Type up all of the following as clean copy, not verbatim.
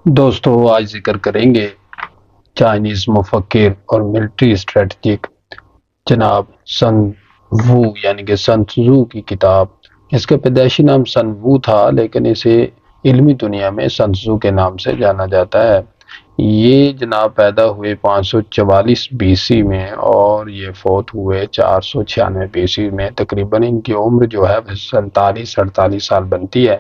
دوستو آج ذکر کریں گے چائنیز مفکر اور ملٹری اسٹریٹجک جناب سن وو یعنی کہ سن تزو کی کتاب۔ اس کا پیدائشی نام سن وو تھا لیکن اسے علمی دنیا میں سن تزو کے نام سے جانا جاتا ہے۔ یہ جناب پیدا ہوئے 544 بی سی میں اور یہ فوت ہوئے 496 بی سی میں۔ تقریباً ان کی عمر جو ہے 47-48 سال بنتی ہے،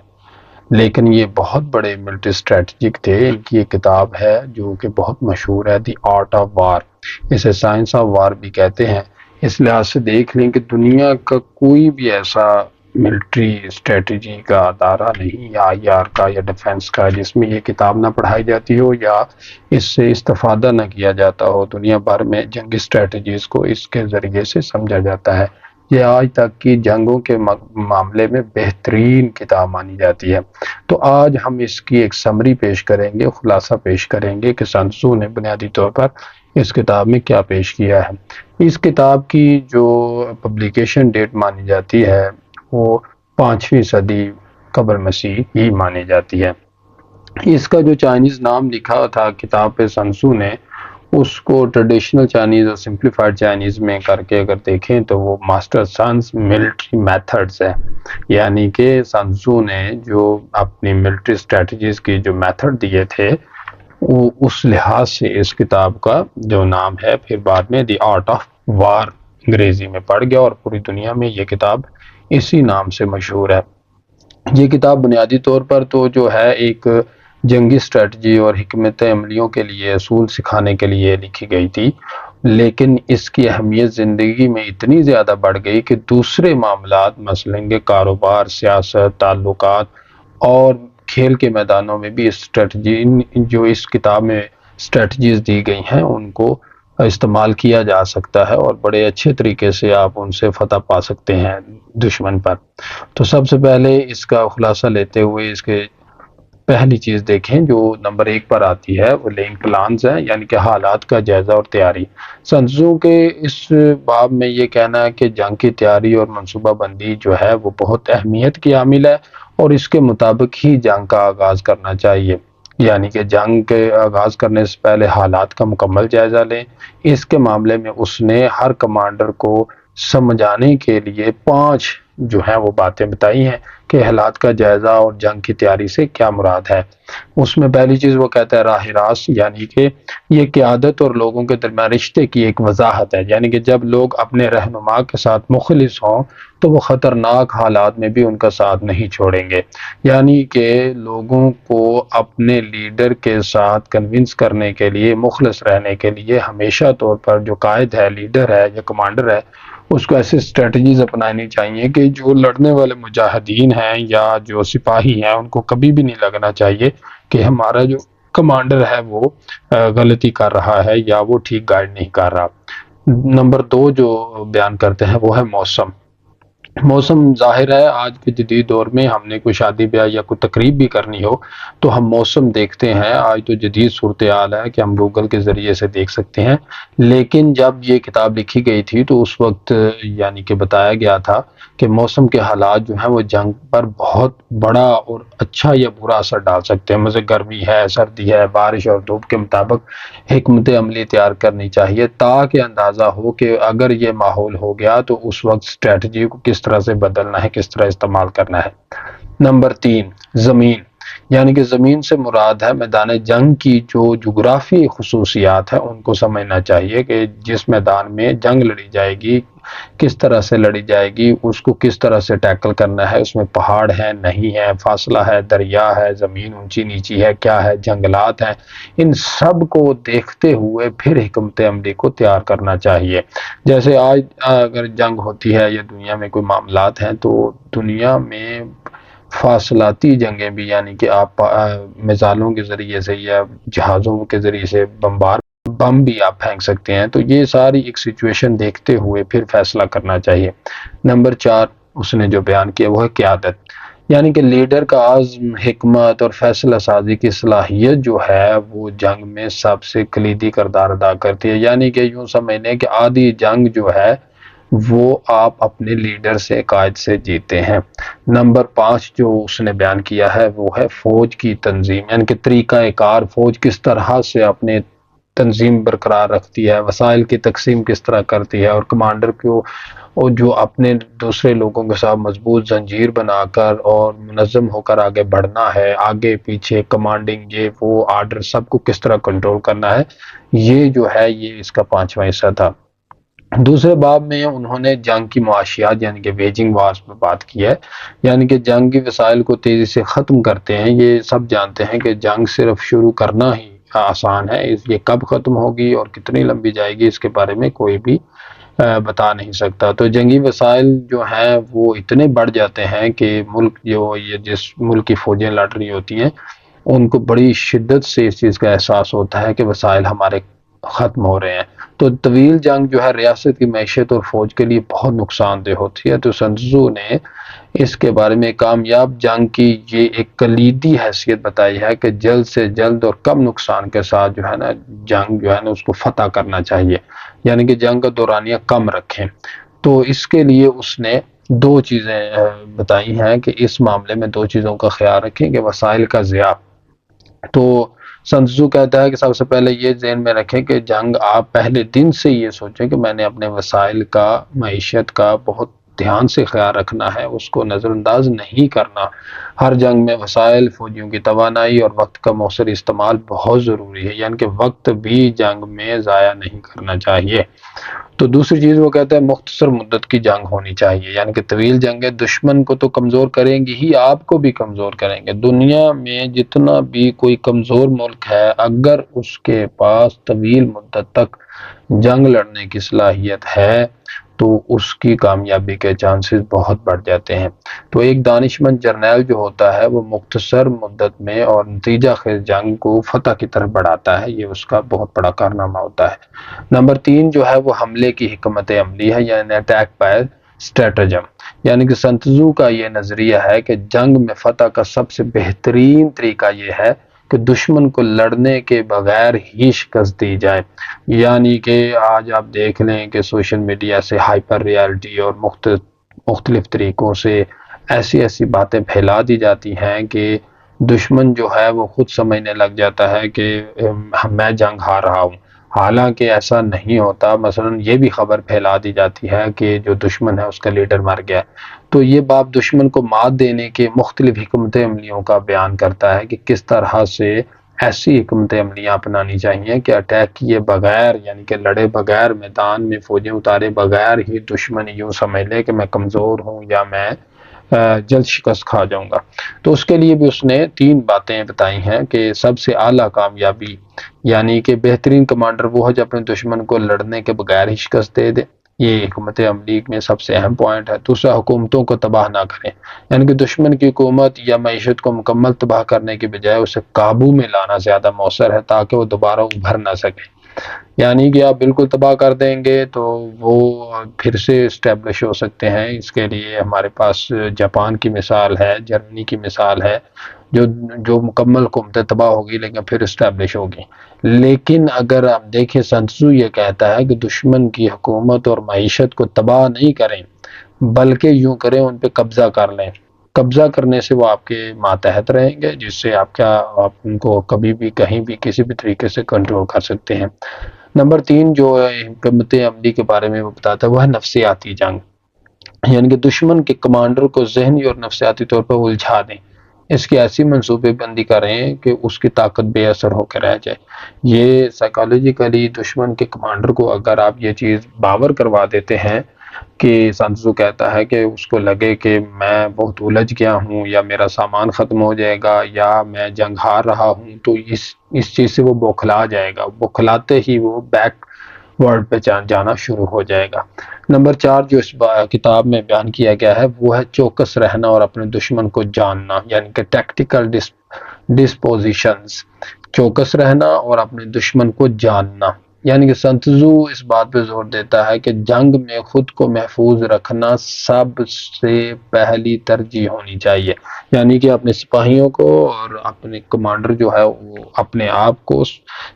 لیکن یہ بہت بڑے ملٹری اسٹریٹجک تھے۔ ان کی ایک کتاب ہے جو کہ بہت مشہور ہے، دی آرٹ آف وار، اسے سائنس آف وار بھی کہتے ہیں۔ اس لحاظ سے دیکھ لیں کہ دنیا کا کوئی بھی ایسا ملٹری اسٹریٹجی کا ادارہ نہیں، یا آئی آر کا یا ڈیفنس کا، جس میں یہ کتاب نہ پڑھائی جاتی ہو یا اس سے استفادہ نہ کیا جاتا ہو۔ دنیا بھر میں جنگی اسٹریٹجیز کو اس کے ذریعے سے سمجھا جاتا ہے۔ یہ آج تک کی جنگوں کے معاملے میں بہترین کتاب مانی جاتی ہے۔ تو آج ہم اس کی ایک سمری پیش کریں گے، خلاصہ پیش کریں گے کہ سن تزو نے بنیادی طور پر اس کتاب میں کیا پیش کیا ہے۔ اس کتاب کی جو پبلیکیشن ڈیٹ مانی جاتی ہے وہ 5ویں صدی قبل مسیح ہی مانی جاتی ہے۔ اس کا جو چائنیز نام لکھا تھا کتاب پہ سن تزو نے، اس کو ٹریڈیشنل چائنیز اور سمپلیفائڈ چائنیز میں کر کے اگر دیکھیں تو وہ ماسٹر سنز ملٹری میتھڈز ہے، یعنی کہ سن تزو نے جو اپنی ملٹری اسٹریٹجیز کی جو میتھڈ دیے تھے، وہ اس لحاظ سے اس کتاب کا جو نام ہے پھر بعد میں دی آرٹ آف وار انگریزی میں پڑ گیا، اور پوری دنیا میں یہ کتاب اسی نام سے مشہور ہے۔ یہ کتاب بنیادی طور پر تو جو ہے ایک جنگی اسٹریٹجی اور حکمت عملیوں کے لیے اصول سکھانے کے لیے لکھی گئی تھی، لیکن اس کی اہمیت زندگی میں اتنی زیادہ بڑھ گئی کہ دوسرے معاملات مثلاً کہ کاروبار، سیاست، تعلقات اور کھیل کے میدانوں میں بھی اسٹریٹجی جو اس کتاب میں اسٹریٹجیز دی گئی ہیں ان کو استعمال کیا جا سکتا ہے، اور بڑے اچھے طریقے سے آپ ان سے فتح پا سکتے ہیں دشمن پر۔ تو سب سے پہلے اس کا خلاصہ لیتے ہوئے اس کے پہلی چیز دیکھیں جو نمبر 1 پر آتی ہے، وہ لینگ پلانز ہیں، یعنی کہ حالات کا جائزہ اور تیاری۔ سن تزو کے اس باب میں یہ کہنا ہے کہ جنگ کی تیاری اور منصوبہ بندی جو ہے وہ بہت اہمیت کی عامل ہے، اور اس کے مطابق ہی جنگ کا آغاز کرنا چاہیے، یعنی کہ جنگ کے آغاز کرنے سے پہلے حالات کا مکمل جائزہ لیں۔ اس کے معاملے میں اس نے ہر کمانڈر کو سمجھانے کے لیے 5 جو ہیں وہ باتیں بتائی ہیں کہ حالات کا جائزہ اور جنگ کی تیاری سے کیا مراد ہے۔ اس میں پہلی چیز وہ کہتا ہے راہ راست، یعنی کہ یہ قیادت اور لوگوں کے درمیان رشتے کی ایک وضاحت ہے، یعنی کہ جب لوگ اپنے رہنما کے ساتھ مخلص ہوں تو وہ خطرناک حالات میں بھی ان کا ساتھ نہیں چھوڑیں گے، یعنی کہ لوگوں کو اپنے لیڈر کے ساتھ کنونس کرنے کے لیے، مخلص رہنے کے لیے ہمیشہ طور پر جو قائد ہے، لیڈر ہے یا کمانڈر ہے، اس کو ایسی اسٹریٹجیز اپنانی چاہیے کہ جو لڑنے والے مجاہدین ہیں یا جو سپاہی ہیں ان کو کبھی بھی نہیں لگنا چاہیے کہ ہمارا جو کمانڈر ہے وہ غلطی کر رہا ہے یا وہ ٹھیک گائیڈ نہیں کر رہا۔ نمبر 2 جو بیان کرتے ہیں وہ ہے موسم۔ موسم ظاہر ہے آج کے جدید دور میں ہم نے کوئی شادی بیاہ یا کوئی تقریب بھی کرنی ہو تو ہم موسم دیکھتے ہیں۔ آج تو جدید صورتحال ہے کہ ہم گوگل کے ذریعے سے دیکھ سکتے ہیں، لیکن جب یہ کتاب لکھی گئی تھی تو اس وقت یعنی کہ بتایا گیا تھا کہ موسم کے حالات جو ہیں وہ جنگ پر بہت بڑا اور اچھا یا برا اثر ڈال سکتے ہیں۔ مثلا گرمی ہے، سردی ہے، بارش اور دھوپ کے مطابق حکمت عملی تیار کرنی چاہیے تاکہ اندازہ ہو کہ اگر یہ ماحول ہو گیا تو اس وقت اسٹریٹجی کو کس طرح سے بدلنا ہے، کس طرح استعمال کرنا ہے۔ نمبر 3 زمین، یعنی کہ زمین سے مراد ہے میدان جنگ کی جو جغرافی خصوصیات ہیں ان کو سمجھنا چاہیے کہ جس میدان میں جنگ لڑی جائے گی کس طرح سے لڑی جائے گی، اس کو کس طرح سے ٹیکل کرنا ہے، اس میں پہاڑ ہے نہیں ہے، فاصلہ ہے، دریا ہے، زمین اونچی نیچی ہے، کیا ہے، جنگلات ہیں، ان سب کو دیکھتے ہوئے پھر حکمت عملی کو تیار کرنا چاہیے۔ جیسے آج اگر جنگ ہوتی ہے یا دنیا میں کوئی معاملات ہیں تو دنیا میں فاصلاتی جنگیں بھی، یعنی کہ آپ میزائلوں کے ذریعے سے یا جہازوں کے ذریعے سے بم بھی آپ پھینک سکتے ہیں، تو یہ ساری ایک سچویشن دیکھتے ہوئے پھر فیصلہ کرنا چاہیے۔ نمبر 4 اس نے جو بیان کیا وہ ہے قیادت، یعنی کہ لیڈر کا عزم، حکمت اور فیصلہ سازی کی صلاحیت جو ہے وہ جنگ میں سب سے کلیدی کردار ادا کرتی ہے۔ یعنی کہ یوں سمجھنے کہ آدھی جنگ جو ہے وہ آپ اپنے لیڈر سے، قائد سے جیتے ہیں۔ نمبر 5 جو اس نے بیان کیا ہے وہ ہے فوج کی تنظیم، یعنی کہ طریقہ کار، فوج کس طرح سے اپنے تنظیم برقرار رکھتی ہے، وسائل کی تقسیم کس طرح کرتی ہے، اور کمانڈر کو اور جو اپنے دوسرے لوگوں کے ساتھ مضبوط زنجیر بنا کر اور منظم ہو کر آگے بڑھنا ہے، آگے پیچھے کمانڈنگ، یہ وہ آرڈر سب کو کس طرح کنٹرول کرنا ہے، یہ جو ہے یہ اس کا 5واں حصہ تھا۔ دوسرے باب میں انہوں نے جنگ کی معاشیات یعنی کہ ویجنگ وارز پر بات کی ہے، یعنی کہ جنگ کی وسائل کو تیزی سے ختم کرتے ہیں۔ یہ سب جانتے ہیں کہ جنگ صرف شروع کرنا ہی آسان ہے، یہ کب ختم ہوگی اور کتنی لمبی جائے گی اس کے بارے میں کوئی بھی بتا نہیں سکتا۔ تو جنگی وسائل جو ہیں وہ اتنے بڑھ جاتے ہیں کہ ملک جو یہ جس ملک کی فوجیں لڑ رہی ہوتی ہیں ان کو بڑی شدت سے اس چیز کا احساس ہوتا ہے کہ وسائل ہمارے ختم ہو رہے ہیں۔ تو طویل جنگ جو ہے ریاست کی معیشت اور فوج کے لیے بہت نقصان دہ ہوتی ہے۔ تو سن تزو نے اس کے بارے میں کامیاب جنگ کی یہ ایک کلیدی حیثیت بتائی ہے کہ جلد سے جلد اور کم نقصان کے ساتھ جو ہے نا جنگ جو ہے نا اس کو فتح کرنا چاہیے، یعنی کہ جنگ کا دورانیہ کم رکھیں۔ تو اس کے لیے اس نے دو چیزیں بتائی ہیں کہ اس معاملے میں دو چیزوں کا خیال رکھیں کہ وسائل کا ضیاع۔ تو سن تزو کہتا ہے کہ سب سے پہلے یہ ذہن میں رکھیں کہ جنگ آپ پہلے دن سے یہ سوچیں کہ میں نے اپنے وسائل کا، معیشت کا بہت دھیان سے خیال رکھنا ہے، اس کو نظر انداز نہیں کرنا۔ ہر جنگ میں وسائل، فوجیوں کی توانائی اور وقت کا مؤثر استعمال بہت ضروری ہے، یعنی کہ وقت بھی جنگ میں ضائع نہیں کرنا چاہیے۔ تو دوسری چیز وہ کہتا ہے مختصر مدت کی جنگ ہونی چاہیے، یعنی کہ طویل جنگیں دشمن کو تو کمزور کریں گی ہی، آپ کو بھی کمزور کریں گے۔ دنیا میں جتنا بھی کوئی کمزور ملک ہے، اگر اس کے پاس طویل مدت تک جنگ لڑنے کی صلاحیت ہے تو اس کی کامیابی کے چانسز بہت بڑھ جاتے ہیں۔ تو ایک دانشمند جرنیل جو ہوتا ہے وہ مختصر مدت میں اور نتیجہ خیز جنگ کو فتح کی طرف بڑھاتا ہے، یہ اس کا بہت بڑا کارنامہ ہوتا ہے۔ نمبر 3 جو ہے وہ حملے کی حکمت عملی ہے، یعنی اٹیک بائی اسٹریٹجم، یعنی کہ سن تزو کا یہ نظریہ ہے کہ جنگ میں فتح کا سب سے بہترین طریقہ یہ ہے کہ دشمن کو لڑنے کے بغیر ہی شکست دی جائے۔ یعنی کہ آج آپ دیکھ لیں کہ سوشل میڈیا سے ہائپر ریالٹی اور مختلف طریقوں سے ایسی ایسی باتیں پھیلا دی جاتی ہیں کہ دشمن جو ہے وہ خود سمجھنے لگ جاتا ہے کہ میں جنگ ہار رہا ہوں، حالانکہ ایسا نہیں ہوتا۔ مثلا یہ بھی خبر پھیلا دی جاتی ہے کہ جو دشمن ہے اس کا لیڈر مر گیا۔ تو یہ باب دشمن کو مات دینے کے مختلف حکمت عملیوں کا بیان کرتا ہے کہ کس طرح سے ایسی حکمت عملیاں اپنانی چاہیے کہ اٹیک کیے بغیر، یعنی کہ لڑے بغیر، میدان میں فوجیں اتارے بغیر ہی دشمن یوں سمجھ لے کہ میں کمزور ہوں یا میں جلد شکست کھا جاؤں گا۔ تو اس کے لیے بھی اس نے 3 باتیں بتائی ہیں کہ سب سے اعلیٰ کامیابی، یعنی کہ بہترین کمانڈر وہ ہے جو اپنے دشمن کو لڑنے کے بغیر ہی شکست دے دے، یہ حکمت عملی میں سب سے اہم پوائنٹ ہے۔ دوسرا، حکومتوں کو تباہ نہ کریں، یعنی کہ دشمن کی حکومت یا معیشت کو مکمل تباہ کرنے کے بجائے اسے قابو میں لانا زیادہ مؤثر ہے تاکہ وہ دوبارہ ابھر نہ سکے۔ یعنی کہ آپ بالکل تباہ کر دیں گے تو وہ پھر سے اسٹیبلش ہو سکتے ہیں۔ اس کے لیے ہمارے پاس جاپان کی مثال ہے، جرمنی کی مثال ہے، جو مکمل حکومتیں تباہ ہوگی لیکن پھر اسٹیبلش ہوگی۔ لیکن اگر آپ دیکھیں سن تزو یہ کہتا ہے کہ دشمن کی حکومت اور معیشت کو تباہ نہیں کریں بلکہ یوں کریں ان پہ قبضہ کر لیں۔ قبضہ کرنے سے وہ آپ کے ماتحت رہیں گے، جس سے آپ ان کو کبھی بھی کہیں بھی کسی بھی طریقے سے کنٹرول کر سکتے ہیں۔ نمبر 3 جو حکمت عملی کے بارے میں وہ بتاتا ہے وہ ہے نفسیاتی جنگ، یعنی کہ دشمن کے کمانڈر کو ذہنی اور نفسیاتی طور پر الجھا دیں، اس کی ایسی منصوبے بندی کریں کہ اس کی طاقت بے اثر ہو کے رہ جائے۔ یہ سائیکالوجیکلی دشمن کے کمانڈر کو اگر آپ یہ چیز باور کروا دیتے ہیں کہ سن تزو کہتا ہے کہ اس کو لگے کہ میں بہت الجھ گیا ہوں یا میرا سامان ختم ہو جائے گا یا میں جنگ ہار رہا ہوں، تو اس چیز سے وہ بوکھلا جائے گا، بوکھلاتے ہی وہ بیک ورڈ پہ جانا شروع ہو جائے گا۔ نمبر 4 جو اس کتاب میں بیان کیا گیا ہے وہ ہے چوکس رہنا اور اپنے دشمن کو جاننا، یعنی کہ ٹیکٹیکل ڈسپوزیشنز، چوکس رہنا اور اپنے دشمن کو جاننا۔ یعنی کہ سن تزو اس بات پہ زور دیتا ہے کہ جنگ میں خود کو محفوظ رکھنا سب سے پہلی ترجیح ہونی چاہیے، یعنی کہ اپنے سپاہیوں کو اور اپنے کمانڈر جو ہے وہ اپنے آپ کو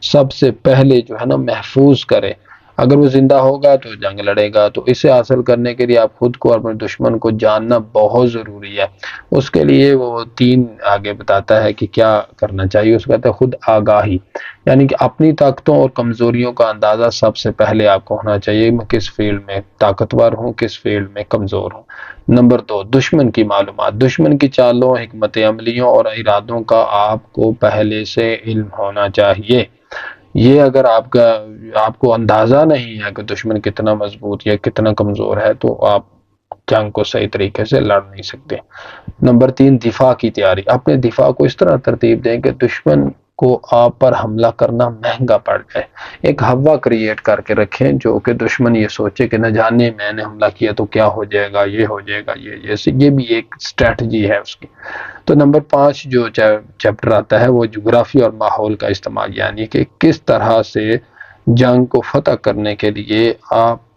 سب سے پہلے جو ہے نا محفوظ کرے، اگر وہ زندہ ہوگا تو جنگ لڑے گا۔ تو اسے حاصل کرنے کے لیے آپ خود کو اور اپنے دشمن کو جاننا بہت ضروری ہے۔ اس کے لیے وہ 3 آگے بتاتا ہے کہ کیا کرنا چاہیے۔ اس کہتا ہے خود آگاہی، یعنی کہ اپنی طاقتوں اور کمزوریوں کا اندازہ سب سے پہلے آپ کو ہونا چاہیے، میں کس فیلڈ میں طاقتور ہوں، کس فیلڈ میں کمزور ہوں۔ نمبر 2، دشمن کی معلومات، دشمن کی چالوں، حکمت عملیوں اور ارادوں کا آپ کو پہلے سے علم ہونا چاہیے۔ یہ اگر آپ کو اندازہ نہیں ہے کہ دشمن کتنا مضبوط یا کتنا کمزور ہے تو آپ جنگ کو صحیح طریقے سے لڑ نہیں سکتے۔ نمبر 3، دفاع کی تیاری، اپنے دفاع کو اس طرح ترتیب دیں کہ دشمن کو آپ پر حملہ کرنا مہنگا پڑ جائے۔ ایک ہوا کریٹ کر کے رکھیں جو کہ دشمن یہ سوچے کہ نہ جانے میں نے حملہ کیا تو کیا ہو جائے گا، یہ ہو جائے گا، یہ بھی ایک اسٹریٹجی ہے اس کی۔ تو نمبر 5 جو چیپٹر آتا ہے وہ جغرافی اور ماحول کا استعمال، یعنی کہ کس طرح سے جنگ کو فتح کرنے کے لیے آپ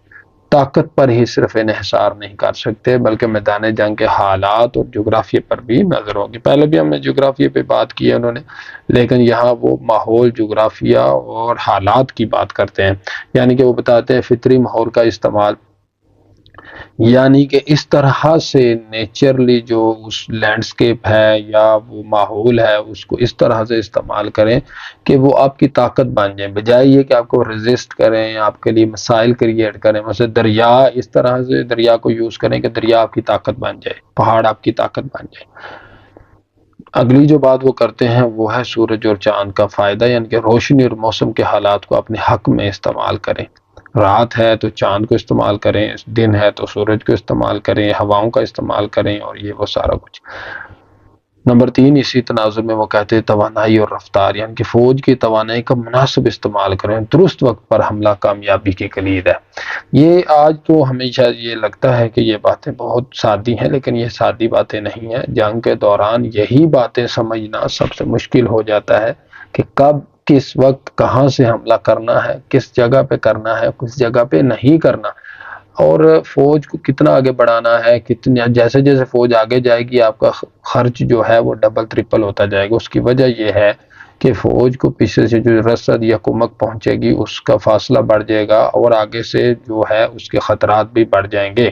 طاقت پر ہی صرف انحصار نہیں کر سکتے بلکہ میدان جنگ کے حالات اور جغرافیے پر بھی نظر ہوگی۔ پہلے بھی ہم نے جغرافیے پہ بات کی ہے انہوں نے، لیکن یہاں وہ ماحول، جغرافیہ اور حالات کی بات کرتے ہیں، یعنی کہ وہ بتاتے ہیں فطری ماحول کا استعمال، یعنی کہ اس طرح سے نیچرلی جو اس لینڈسکیپ ہے یا وہ ماحول ہے اس کو اس طرح سے استعمال کریں کہ وہ آپ کی طاقت بن جائیں، بجائے یہ کہ آپ کو ریزسٹ کریں، آپ کے لیے مسائل کریٹ کریں۔ مثلا دریا، اس طرح سے دریا کو یوز کریں کہ دریا آپ کی طاقت بن جائے، پہاڑ آپ کی طاقت بن جائے۔ اگلی جو بات وہ کرتے ہیں وہ ہے سورج اور چاند کا فائدہ، یعنی کہ روشنی اور موسم کے حالات کو اپنے حق میں استعمال کریں۔ رات ہے تو چاند کو استعمال کریں، دن ہے تو سورج کو استعمال کریں، ہواؤں کا استعمال کریں، اور یہ وہ سارا کچھ۔ نمبر 3، اسی تناظر میں وہ کہتے ہیں توانائی اور رفتار، یعنی کہ فوج کی توانائی کا مناسب استعمال کریں، درست وقت پر حملہ کامیابی کی کلید ہے۔ یہ آج تو ہمیشہ یہ لگتا ہے کہ یہ باتیں بہت سادی ہیں، لیکن یہ سادی باتیں نہیں ہیں۔ جنگ کے دوران یہی باتیں سمجھنا سب سے مشکل ہو جاتا ہے کہ کب، کس وقت، کہاں سے حملہ کرنا ہے، کس جگہ پہ کرنا ہے، کس جگہ پہ نہیں کرنا، اور فوج کو کتنا آگے بڑھانا ہے، کتنا، جیسے جیسے فوج آگے جائے گی آپ کا خرچ جو ہے وہ ڈبل ٹرپل ہوتا جائے گا۔ اس کی وجہ یہ ہے کہ فوج کو پیچھے سے جو رسد یا کمک پہنچے گی اس کا فاصلہ بڑھ جائے گا، اور آگے سے جو ہے اس کے خطرات بھی بڑھ جائیں گے۔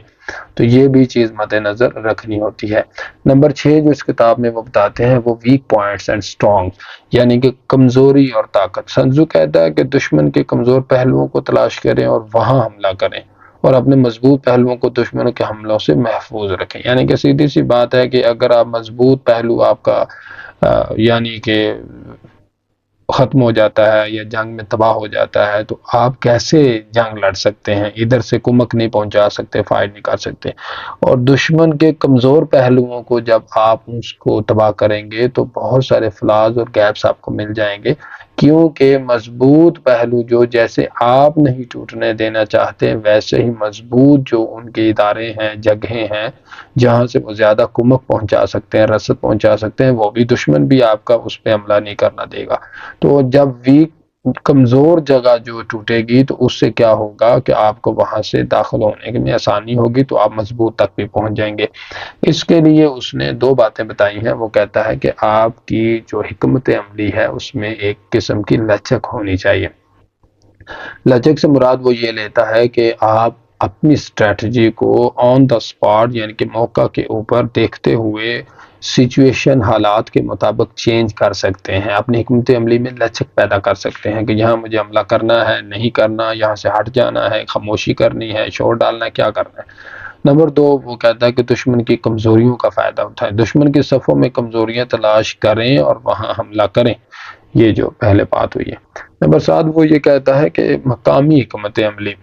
تو یہ بھی چیز مد نظر رکھنی ہوتی ہے۔ نمبر 6 جو اس کتاب میں وہ بتاتے ہیں وہ ویک پوائنٹس اینڈ اسٹرانگ، یعنی کہ کمزوری اور طاقت۔ سنزو کہتا ہے کہ دشمن کے کمزور پہلوؤں کو تلاش کریں اور وہاں حملہ کریں، اور اپنے مضبوط پہلوؤں کو دشمنوں کے حملوں سے محفوظ رکھیں۔ یعنی کہ سیدھی سی بات ہے کہ اگر آپ مضبوط پہلو آپ کا یعنی کہ ختم ہو جاتا ہے یا جنگ میں تباہ ہو جاتا ہے تو آپ کیسے جنگ لڑ سکتے ہیں، ادھر سے کمک نہیں پہنچا سکتے، فائر نہیں کر سکتے۔ اور دشمن کے کمزور پہلوؤں کو جب آپ اس کو تباہ کریں گے تو بہت سارے فلاز اور گیپس آپ کو مل جائیں گے، کیونکہ مضبوط پہلو جو جیسے آپ نہیں ٹوٹنے دینا چاہتے، ویسے ہی مضبوط جو ان کے ادارے ہیں، جگہیں ہیں جہاں سے وہ زیادہ کمک پہنچا سکتے ہیں، رسد پہنچا سکتے ہیں، وہ بھی دشمن بھی آپ کا اس پہ حملہ نہیں کرنا دے گا۔ تو جب کمزور جگہ جو ٹوٹے گی تو اس سے کیا ہوگا کہ آپ کو وہاں سے داخل ہونے میں آسانی ہوگی، تو آپ مضبوط تک بھی پہنچ جائیں گے۔ اس کے لیے اس نے 2 باتیں بتائی ہیں۔ وہ کہتا ہے کہ آپ کی جو حکمت عملی ہے اس میں ایک قسم کی لچک ہونی چاہیے۔ لچک سے مراد وہ یہ لیتا ہے کہ آپ اپنی اسٹریٹجی کو آن دا اسپاٹ، یعنی کہ موقع کے اوپر دیکھتے ہوئے سچویشن، حالات کے مطابق چینج کر سکتے ہیں، اپنی حکمت عملی میں لچک پیدا کر سکتے ہیں کہ یہاں مجھے حملہ کرنا ہے، نہیں کرنا، یہاں سے ہٹ جانا ہے، خاموشی کرنی ہے، شور ڈالنا ہے، کیا کرنا ہے۔ نمبر 2 وہ کہتا ہے کہ دشمن کی کمزوریوں کا فائدہ اٹھائیں، دشمن کی صفوں میں کمزوریاں تلاش کریں اور وہاں حملہ کریں۔ یہ جو پہلے بات ہوئی ہے۔ نمبر 7 وہ یہ کہتا ہے کہ مقامی حکمت عملی،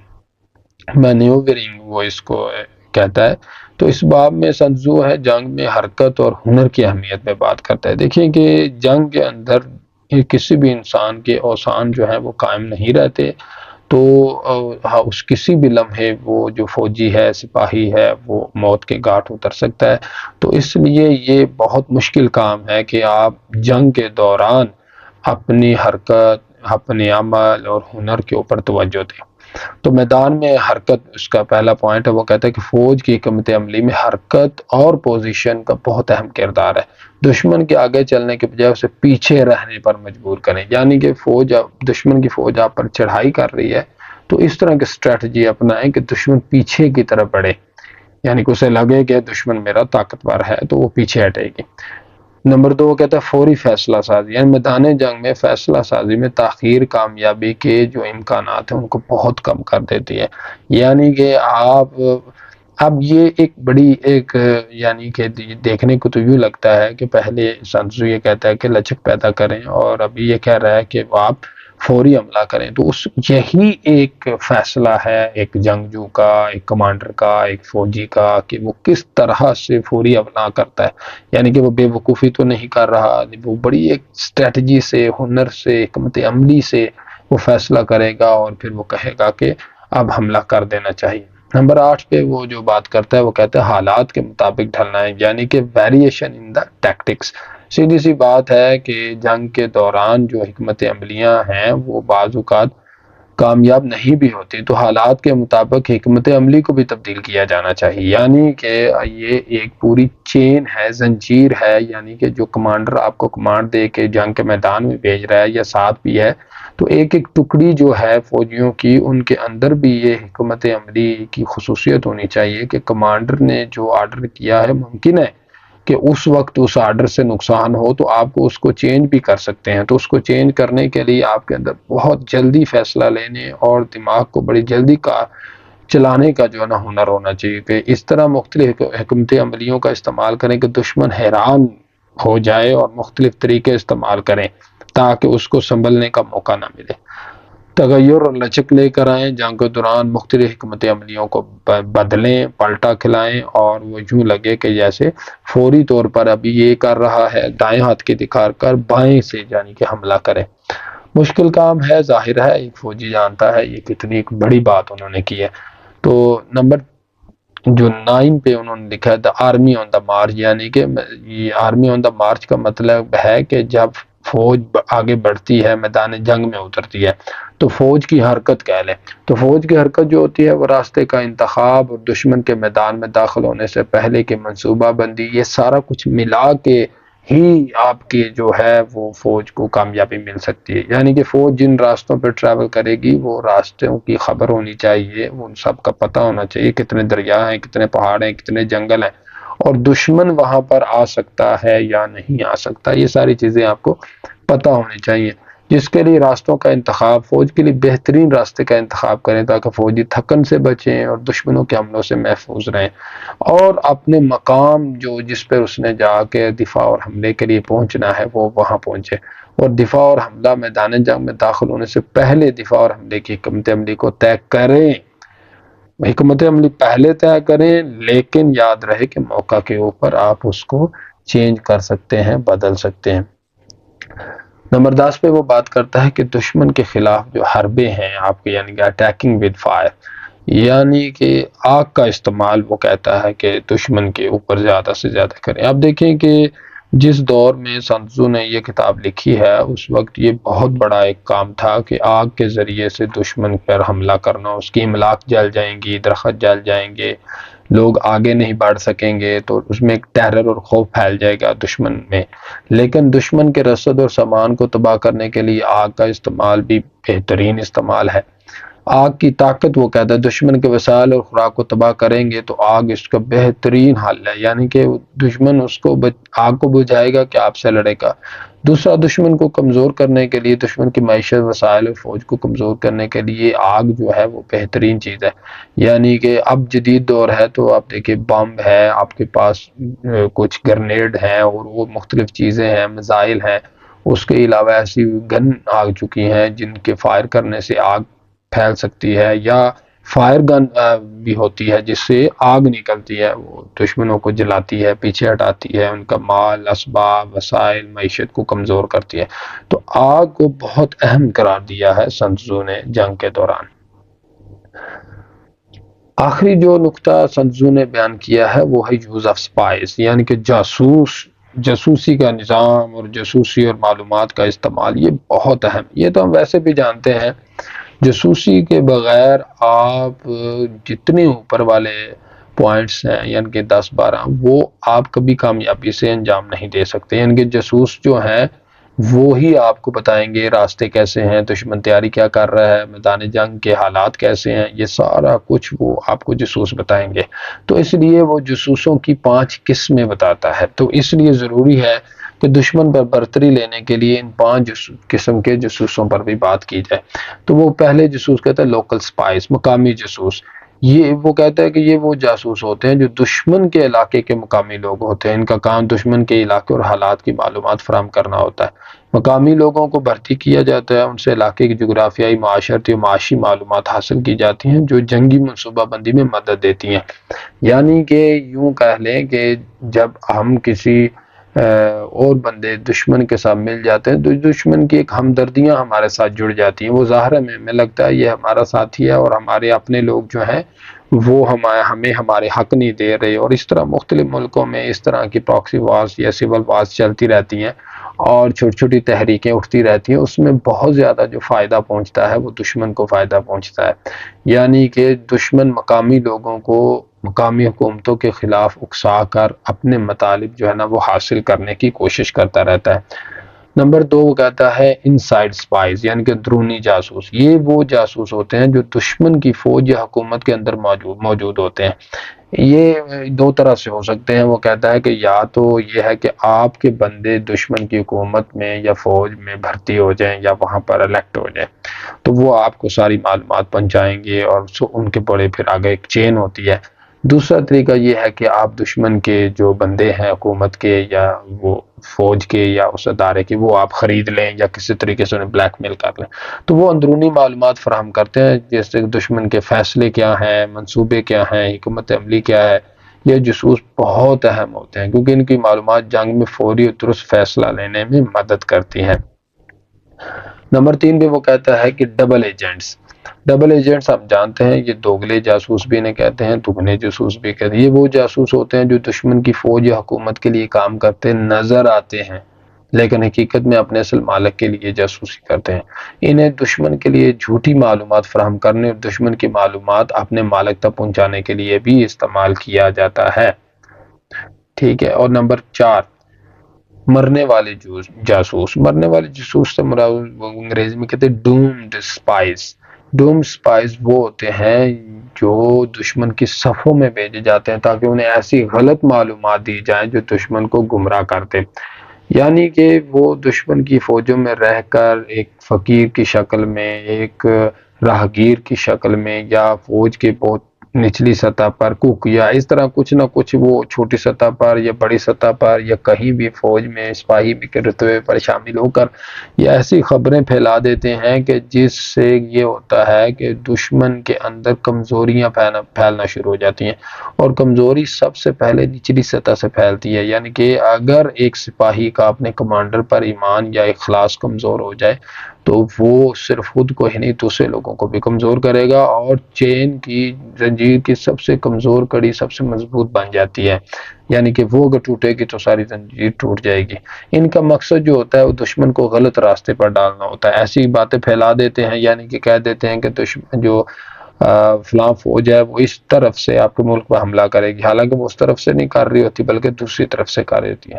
مینیورنگ وہ اس کو کہتا ہے۔ تو اس باب میں سنزو ہے جنگ میں حرکت اور ہنر کی اہمیت میں بات کرتا ہے۔ دیکھیں کہ جنگ کے اندر کسی بھی انسان کے اوسان جو ہیں وہ قائم نہیں رہتے، تو اس کسی بھی لمحے وہ جو فوجی ہے، سپاہی ہے، وہ موت کے گھاٹ اتر سکتا ہے۔ تو اس لیے یہ بہت مشکل کام ہے کہ آپ جنگ کے دوران اپنی حرکت، اپنے عمل اور ہنر کے اوپر توجہ دیں۔ تو میدان میں حرکت اس کا پہلا پوائنٹ ہے۔ وہ کہتا ہے کہ فوج کی حکمت عملی میں حرکت اور پوزیشن کا بہت اہم کردار ہے۔ دشمن کے آگے چلنے کے بجائے اسے پیچھے رہنے پر مجبور کریں، یعنی کہ دشمن کی فوج آپ پر چڑھائی کر رہی ہے تو اس طرح کی اسٹریٹجی اپنائیں کہ دشمن پیچھے کی طرف بڑھے، یعنی کہ اسے لگے کہ دشمن میرا طاقتور ہے تو وہ پیچھے ہٹے گی۔ نمبر 2 وہ کہتا ہے فوری فیصلہ سازی، یعنی میدان جنگ میں فیصلہ سازی میں تاخیر کامیابی کے جو امکانات ہیں ان کو بہت کم کر دیتی ہے۔ یعنی کہ اب یہ ایک بڑی یعنی کہ دیکھنے کو تو یوں لگتا ہے کہ پہلے سنسو یہ کہتا ہے کہ لچک پیدا کریں، اور ابھی یہ کہہ رہا ہے کہ آپ فوری حملہ کریں، تو یہی ایک فیصلہ ہے ایک جنگجو کا، ایک کمانڈر کا، ایک فوجی کا، کہ وہ کس طرح سے فوری حملہ کرتا ہے۔ یعنی کہ وہ بے وقوفی تو نہیں کر رہا، وہ بڑی ایک اسٹریٹجی سے، ہنر سے، حکمت عملی سے وہ فیصلہ کرے گا اور پھر وہ کہے گا کہ اب حملہ کر دینا چاہیے۔ نمبر 8 پہ وہ جو بات کرتا ہے وہ کہتا ہے حالات کے مطابق ڈھلنا ہے، یعنی کہ ویریشن ان دا ٹیکٹکس۔ سیدھی سی بات ہے کہ جنگ کے دوران جو حکمت عملیاں ہیں وہ بعض اوقات کامیاب نہیں بھی ہوتی، تو حالات کے مطابق حکمت عملی کو بھی تبدیل کیا جانا چاہیے۔ یعنی کہ یہ ایک پوری چین ہے، زنجیر ہے، یعنی کہ جو کمانڈر آپ کو کمانڈ دے کے جنگ کے میدان میں بھیج رہا ہے یا ساتھ بھی ہے، تو ایک ایک ٹکڑی جو ہے فوجیوں کی، ان کے اندر بھی یہ حکمت عملی کی خصوصیت ہونی چاہیے کہ کمانڈر نے جو آرڈر کیا ہے ممکن ہے کہ اس وقت اس آرڈر سے نقصان ہو، تو آپ کو اس کو چینج بھی کر سکتے ہیں، تو اس کو چینج کرنے کے لیے آپ کے اندر بہت جلدی فیصلہ لینے اور دماغ کو بڑی جلدی چلانے کا جو ہے نا ہنر ہونا چاہیے، کہ اس طرح مختلف حکمت عملیوں کا استعمال کریں کہ دشمن حیران ہو جائے، اور مختلف طریقے استعمال کریں تاکہ اس کو سنبھلنے کا موقع نہ ملے۔ تغیر اور لچک لے کر آئیں، جنگ کے دوران مختلف حکمت عملیوں کو بدلیں، پلٹا کھلائیں، اور وہ یوں لگے کہ جیسے فوری طور پر ابھی یہ کر رہا ہے، دائیں ہاتھ کی دکھا کر بائیں سے یعنی کہ حملہ کریں۔ مشکل کام ہے، ظاہر ہے ایک فوجی جانتا ہے یہ کتنی ایک بڑی بات انہوں نے کی ہے۔ تو نمبر جو 9 پہ انہوں نے لکھا ہے دا آرمی آن دا مارچ، یعنی کہ یہ آرمی آن دا مارچ کا مطلب ہے کہ جب فوج آگے بڑھتی ہے، میدان جنگ میں اترتی ہے، تو فوج کی حرکت کہہ لیں، تو فوج کی حرکت جو ہوتی ہے وہ راستے کا انتخاب اور دشمن کے میدان میں داخل ہونے سے پہلے کی منصوبہ بندی، یہ سارا کچھ ملا کے ہی آپ کی جو ہے وہ فوج کو کامیابی مل سکتی ہے۔ یعنی کہ فوج جن راستوں پہ ٹریول کرے گی وہ راستوں کی خبر ہونی چاہیے، ان سب کا پتہ ہونا چاہیے، کتنے دریا ہیں، کتنے پہاڑ ہیں، کتنے جنگل ہیں، اور دشمن وہاں پر آ سکتا ہے یا نہیں آ سکتا، یہ ساری چیزیں آپ کو پتہ ہونی چاہیے۔ جس کے لیے راستوں کا انتخاب، فوج کے لیے بہترین راستے کا انتخاب کریں تاکہ فوجی تھکن سے بچیں اور دشمنوں کے حملوں سے محفوظ رہیں، اور اپنے مقام جو جس پر اس نے جا کے دفاع اور حملے کے لیے پہنچنا ہے وہ وہاں پہنچے، اور دفاع اور حملہ میدان جنگ میں داخل ہونے سے پہلے دفاع اور حملے کی حکمت عملی کو طے کریں۔ حکمت عملی پہلے طے کریں، لیکن یاد رہے کہ موقع کے اوپر آپ اس کو چینج کر سکتے ہیں، بدل سکتے ہیں۔ نمبر 10 پہ وہ بات کرتا ہے کہ دشمن کے خلاف جو حربے ہیں آپ کے، یعنی کہ اٹیکنگ ود فائر، یعنی کہ آگ کا استعمال، وہ کہتا ہے کہ دشمن کے اوپر زیادہ سے زیادہ کریں۔ اب دیکھیں کہ جس دور میں سنتزو نے یہ کتاب لکھی ہے اس وقت یہ بہت بڑا ایک کام تھا کہ آگ کے ذریعے سے دشمن پر حملہ کرنا، اس کی املاک جل جائیں گی، درخت جل جائیں گے، لوگ آگے نہیں بڑھ سکیں گے، تو اس میں ایک ٹیرر اور خوف پھیل جائے گا دشمن میں۔ لیکن دشمن کے رسد اور سامان کو تباہ کرنے کے لیے آگ کا استعمال بھی بہترین استعمال ہے۔ آگ کی طاقت، وہ کہتا ہے دشمن کے وسائل اور خوراک کو تباہ کریں گے تو آگ اس کا بہترین حل ہے، یعنی کہ دشمن اس کو آگ کو بجھائے گا کہ آپ سے لڑے گا۔ دوسرا، دشمن کو کمزور کرنے کے لیے، دشمن کی معیشت، وسائل اور فوج کو کمزور کرنے کے لیے آگ جو ہے وہ بہترین چیز ہے۔ یعنی کہ اب جدید دور ہے تو آپ دیکھیں بم ہے، آپ کے پاس کچھ گرنیڈ ہیں اور وہ مختلف چیزیں ہیں، میزائل ہیں، اس کے علاوہ ایسی گن آ چکی ہیں جن کے فائر کرنے سے آگ پھیل سکتی ہے، یا فائر گن بھی ہوتی ہے جس سے آگ نکلتی ہے، وہ دشمنوں کو جلاتی ہے، پیچھے ہٹاتی ہے، ان کا مال، اسباب، وسائل، معیشت کو کمزور کرتی ہے۔ تو آگ کو بہت اہم قرار دیا ہے سنتزو نے جنگ کے دوران۔ آخری جو نقطہ سنتزو نے بیان کیا ہے وہ ہے یوز آف سپائز، یعنی کہ جاسوسی کا نظام اور جاسوسی اور معلومات کا استعمال، یہ بہت اہم، یہ تو ہم ویسے بھی جانتے ہیں، جاسوسی کے بغیر آپ جتنے اوپر والے پوائنٹس ہیں یعنی کہ 10-12 وہ آپ کبھی کامیابی سے انجام نہیں دے سکتے۔ یعنی کہ جاسوس جو ہیں وہی آپ کو بتائیں گے راستے کیسے ہیں، دشمن تیاری کیا کر رہا ہے، میدان جنگ کے حالات کیسے ہیں، یہ سارا کچھ وہ آپ کو جاسوس بتائیں گے۔ تو اس لیے وہ جاسوسوں کی 5 قسمیں بتاتا ہے، تو اس لیے ضروری ہے کہ دشمن پر برتری لینے کے لیے ان 5 قسم کے جاسوسوں پر بھی بات کی جائے۔ تو وہ پہلے جاسوس کہتا ہے لوکل سپائز، مقامی جاسوس۔ یہ وہ کہتا ہے کہ یہ وہ جاسوس ہوتے ہیں جو دشمن کے علاقے کے مقامی لوگ ہوتے ہیں، ان کا کام دشمن کے علاقے اور حالات کی معلومات فراہم کرنا ہوتا ہے۔ مقامی لوگوں کو بھرتی کیا جاتا ہے، ان سے علاقے کی جغرافیائی، معاشرتی اور معاشی معلومات حاصل کی جاتی ہیں جو جنگی منصوبہ بندی میں مدد دیتی ہیں۔ یعنی کہ یوں کہہ لیں کہ جب ہم کسی اور بندے دشمن کے ساتھ مل جاتے ہیں تو دشمن کی ایک ہمدردیاں ہمارے ساتھ جڑ جاتی ہیں، وہ ظاہر ہے ہمیں لگتا ہے یہ ہمارا ساتھی ہے اور ہمارے اپنے لوگ جو ہیں وہ ہمیں ہمارے حق نہیں دے رہے، اور اس طرح مختلف ملکوں میں اس طرح کی پراکسی وارز یا سول وارز چلتی رہتی ہیں اور چھوٹی چھوٹی تحریکیں اٹھتی رہتی ہیں، اس میں بہت زیادہ جو فائدہ پہنچتا ہے وہ دشمن کو فائدہ پہنچتا ہے۔ یعنی کہ دشمن مقامی لوگوں کو مقامی حکومتوں کے خلاف اکسا کر اپنے مطالب جو ہے نا وہ حاصل کرنے کی کوشش کرتا رہتا ہے۔ نمبر 2 وہ کہتا ہے انسائیڈ سپائز، یعنی کہ اندرونی جاسوس۔ یہ وہ جاسوس ہوتے ہیں جو دشمن کی فوج یا حکومت کے اندر موجود ہوتے ہیں۔ یہ 2 طرح سے ہو سکتے ہیں، وہ کہتا ہے کہ یا تو یہ ہے کہ آپ کے بندے دشمن کی حکومت میں یا فوج میں بھرتی ہو جائیں یا وہاں پر الیکٹ ہو جائیں، تو وہ آپ کو ساری معلومات پہنچائیں گے اور ان کے بڑے پھر آگے ایک چین ہوتی ہے۔ دوسرا طریقہ یہ ہے کہ آپ دشمن کے جو بندے ہیں حکومت کے یا وہ فوج کے یا اس ادارے کے، وہ آپ خرید لیں یا کسی طریقے سے انہیں بلیک میل کر لیں، تو وہ اندرونی معلومات فراہم کرتے ہیں، جیسے دشمن کے فیصلے کیا ہیں، منصوبے کیا ہیں، حکمت عملی کیا ہے۔ یہ جاسوس بہت اہم ہوتے ہیں کیونکہ ان کی معلومات جنگ میں فوری اور درست فیصلہ لینے میں مدد کرتی ہیں۔ نمبر 3 پہ وہ کہتا ہے کہ ڈبل ایجنٹس۔ ڈبل ایجنٹس آپ جانتے ہیں، یہ دوگلے جاسوس بھی انہیں کہتے ہیں، دگنے جاسوس بھی کہتے ہیں۔ یہ وہ جاسوس ہوتے ہیں جو دشمن کی فوج یا حکومت کے لیے کام کرتے نظر آتے ہیں لیکن حقیقت میں اپنے اصل مالک کے لیے جاسوسی کرتے ہیں۔ انہیں دشمن کے لیے جھوٹی معلومات فراہم کرنے اور دشمن کی معلومات اپنے مالک تک پہنچانے کے لیے بھی استعمال کیا جاتا ہے۔ ٹھیک ہے، اور نمبر 4 مرنے والے جاسوس۔ مرنے والے جاسوس سے مراد انگریزی میں کہتے ہیں ڈومڈ سپائز۔ ڈومڈ سپائز وہ ہوتے ہیں جو دشمن کی صفوں میں بھیجے جاتے ہیں تاکہ انہیں ایسی غلط معلومات دی جائیں جو دشمن کو گمراہ کرتے، یعنی کہ وہ دشمن کی فوجوں میں رہ کر ایک فقیر کی شکل میں، ایک راہگیر کی شکل میں یا فوج کے بہت نچلی سطح پر کوک یا اس طرح کچھ نہ کچھ وہ چھوٹی سطح پر یا بڑی سطح پر یا کہیں بھی فوج میں سپاہی کے رتبے پر شامل ہو کر یہ ایسی خبریں پھیلا دیتے ہیں کہ جس سے یہ ہوتا ہے کہ دشمن کے اندر کمزوریاں پھیلنا شروع ہو جاتی ہیں، اور کمزوری سب سے پہلے نچلی سطح سے پھیلتی ہے۔ یعنی کہ اگر ایک سپاہی کا اپنے کمانڈر پر ایمان یا اخلاص کمزور ہو جائے تو وہ صرف خود کو ہی نہیں دوسرے لوگوں کو بھی کمزور کرے گا، اور چین کی زنجیر کی سب سے کمزور کڑی سب سے مضبوط بن جاتی ہے، یعنی کہ وہ اگر ٹوٹے گی تو ساری زنجیر ٹوٹ جائے گی۔ ان کا مقصد جو ہوتا ہے وہ دشمن کو غلط راستے پر ڈالنا ہوتا ہے، ایسی باتیں پھیلا دیتے ہیں، یعنی کہ کہہ دیتے ہیں کہ دشمن جو فلاں فوج ہے وہ اس طرف سے آپ کے ملک پر حملہ کرے گی، حالانکہ وہ اس طرف سے نہیں کر رہی ہوتی بلکہ دوسری طرف سے کر رہی ہوتی ہے۔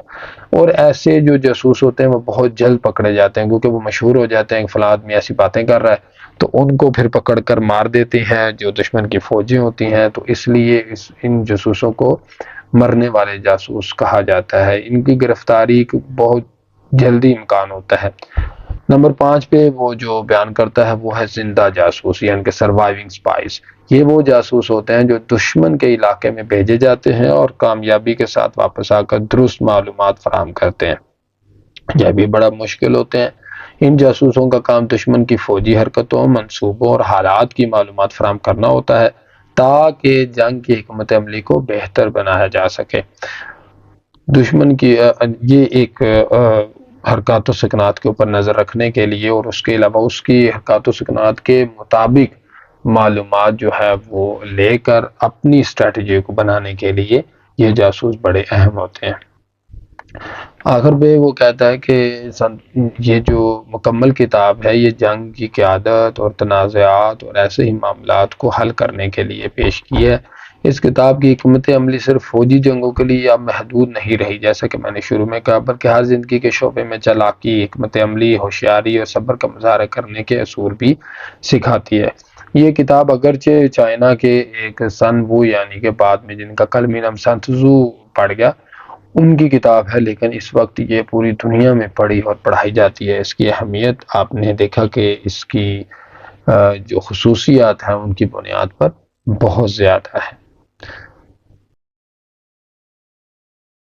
اور ایسے جو جاسوس ہوتے ہیں وہ بہت جلد پکڑے جاتے ہیں کیونکہ وہ مشہور ہو جاتے ہیں کہ فلاں آدمی ایسی باتیں کر رہا ہے، تو ان کو پھر پکڑ کر مار دیتے ہیں جو دشمن کی فوجیں ہوتی ہیں۔ تو اس لیے ان جاسوسوں کو مرنے والے جاسوس کہا جاتا ہے، ان کی گرفتاری بہت جلدی امکان ہوتا ہے۔ نمبر 5 پہ وہ جو بیان کرتا ہے وہ ہے زندہ جاسوس، یعنی کہ سروائیونگ سپائز۔ یہ وہ جاسوس ہوتے ہیں جو دشمن کے علاقے میں بھیجے جاتے ہیں اور کامیابی کے ساتھ واپس آ کر درست معلومات فراہم کرتے ہیں۔ یہ بھی بڑا مشکل ہوتے ہیں۔ ان جاسوسوں کا کام دشمن کی فوجی حرکتوں، منصوبوں اور حالات کی معلومات فراہم کرنا ہوتا ہے تاکہ جنگ کی حکمت عملی کو بہتر بنایا جا سکے۔ دشمن کی یہ ایک حرکات و سکنات کے اوپر نظر رکھنے کے لیے اور اس کے علاوہ اس کی حرکات و سکنات کے مطابق معلومات جو ہے وہ لے کر اپنی اسٹریٹجی کو بنانے کے لیے یہ جاسوس بڑے اہم ہوتے ہیں۔ آخر پہ وہ کہتا ہے کہ یہ جو مکمل کتاب ہے یہ جنگ کی قیادت اور تنازعات اور ایسے ہی معاملات کو حل کرنے کے لیے پیش کی ہے۔ اس کتاب کی حکمت عملی صرف فوجی جنگوں کے لیے اب محدود نہیں رہی، جیسا کہ میں نے شروع میں کہا، بلکہ ہر زندگی کے شعبے میں چالاکی، حکمت عملی، ہوشیاری اور صبر کا مظاہرہ کرنے کے اصول بھی سکھاتی ہے۔ یہ کتاب اگرچہ چائنا کے ایک سن وو یعنی کہ بعد میں جن کا کلمی نام سن تزو پڑ گیا ان کی کتاب ہے، لیکن اس وقت یہ پوری دنیا میں پڑھی اور پڑھائی جاتی ہے۔ اس کی اہمیت آپ نے دیکھا کہ اس کی جو خصوصیات ہیں ان کی بنیاد پر بہت زیادہ ہے۔